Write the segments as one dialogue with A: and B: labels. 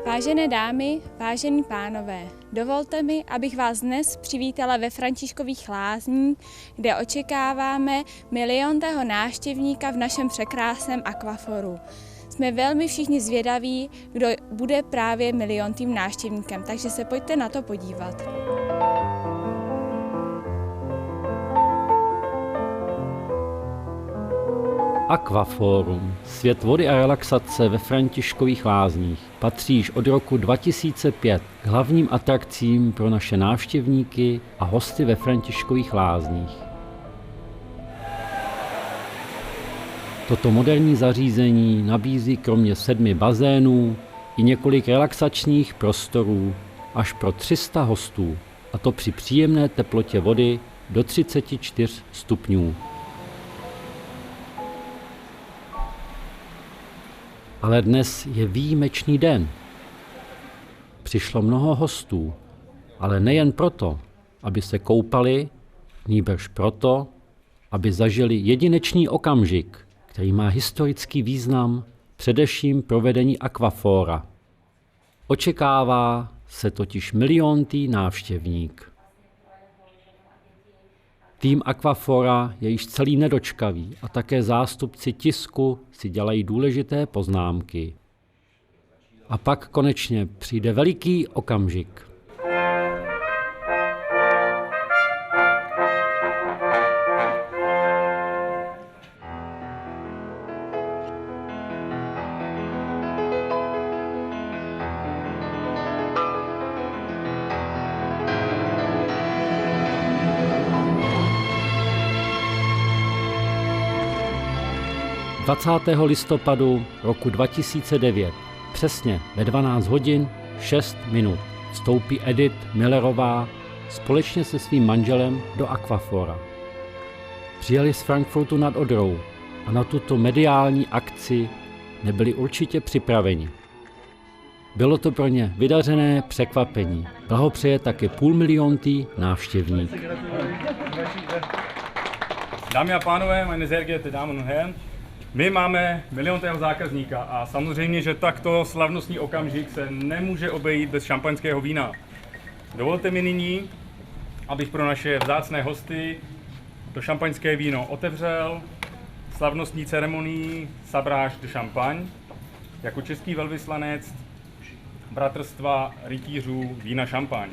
A: Vážené dámy, vážení pánové, dovolte mi, abych vás dnes přivítala ve Františkových lázních, kde očekáváme miliontého návštěvníka v našem překrásném akvaforu. Jsme velmi všichni zvědaví, kdo bude právě miliontým návštěvníkem, takže se pojďte na to podívat.
B: Akvaforum, svět vody a relaxace ve Františkových lázních, patří již od roku 2005 k hlavním atrakcím pro naše návštěvníky a hosty ve Františkových lázních. Toto moderní zařízení nabízí kromě 7 bazénů i několik relaxačních prostorů až pro 300 hostů, a to při příjemné teplotě vody do 34 stupňů. Ale dnes je výjimečný den. Přišlo mnoho hostů, ale nejen proto, aby se koupali, nýbrž proto, aby zažili jedinečný okamžik, který má historický význam, především provedení akvafóra. Očekává se totiž miliontý návštěvník. Tým Akvafora je již celý nedočkavý a také zástupci tisku si dělají důležité poznámky. A pak konečně přijde veliký okamžik. - 20. listopadu roku 2009, přesně ve 12 hodin 6 minut, vstoupí Edith Millerová společně se svým manželem do Akvafora. Přijeli z Frankfurtu nad Odrou a na tuto mediální akci nebyli určitě připraveni. Bylo to pro ně vydařené překvapení. Blahopřeje také půlmiliontý návštěvník.
C: Dámy a pánové, meine sehr geehrte Damen und Herren, my máme miliontého zákazníka a samozřejmě, že takto slavnostní okamžik se nemůže obejít bez šampaňského vína. Dovolte mi nyní, abych pro naše vzácné hosty to šampaňské víno otevřel slavnostní ceremonii Sabrage de Champagne jako český velvyslanec Bratrstva rytířů vína Šampaň.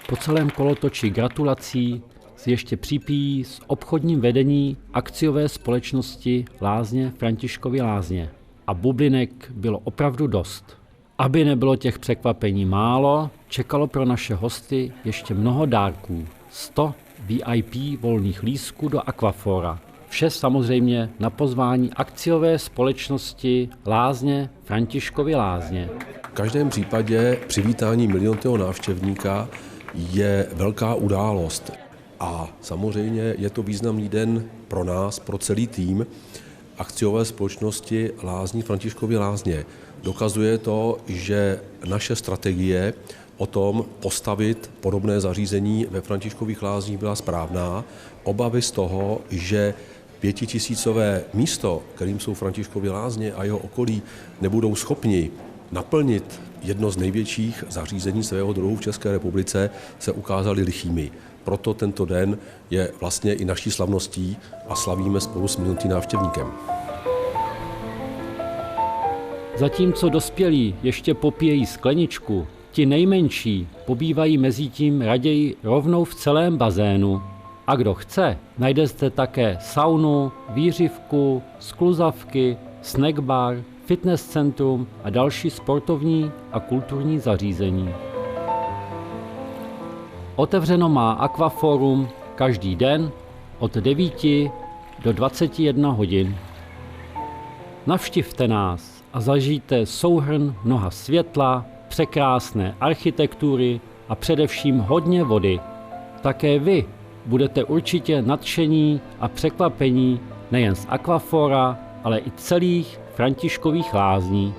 B: Po celém kolotoči gratulací si ještě připíjí s obchodním vedení akciové společnosti Lázně Františkovy lázně. A bublinek bylo opravdu dost. Aby nebylo těch překvapení málo, čekalo pro naše hosty ještě mnoho dárků. 100 VIP volných lístků do Akvafora. Vše samozřejmě na pozvání akciové společnosti Lázně Františkovy lázně.
D: V každém případě přivítání miliontého návštěvníka je velká událost. A samozřejmě je to významný den pro nás, pro celý tým akciové společnosti Lázní Františkovy lázně. Dokazuje to, že naše strategie o tom postavit podobné zařízení ve Františkových lázních byla správná. Obavy z toho, že 5000 místo, kterým jsou Františkovy lázně a jeho okolí, nebudou schopni naplnit jedno z největších zařízení svého druhu v České republice, se ukázaly lichými. Proto tento den je vlastně i naší slavností a slavíme spolu s miliontým návštěvníkem.
B: Zatímco dospělí ještě popíjejí skleničku, ti nejmenší pobývají mezitím raději rovnou v celém bazénu. A kdo chce, najde zde také saunu, výřivku, skluzavky, snackbar, fitness centrum a další sportovní a kulturní zařízení. Otevřeno má Akvaforum každý den od 9 do 21 hodin. Navštivte nás a zažijte souhrn mnoha světla, překrásné architektury a především hodně vody. Také vy budete určitě nadšení a překvapení nejen z Akvafora, ale i celých Františkových lázní.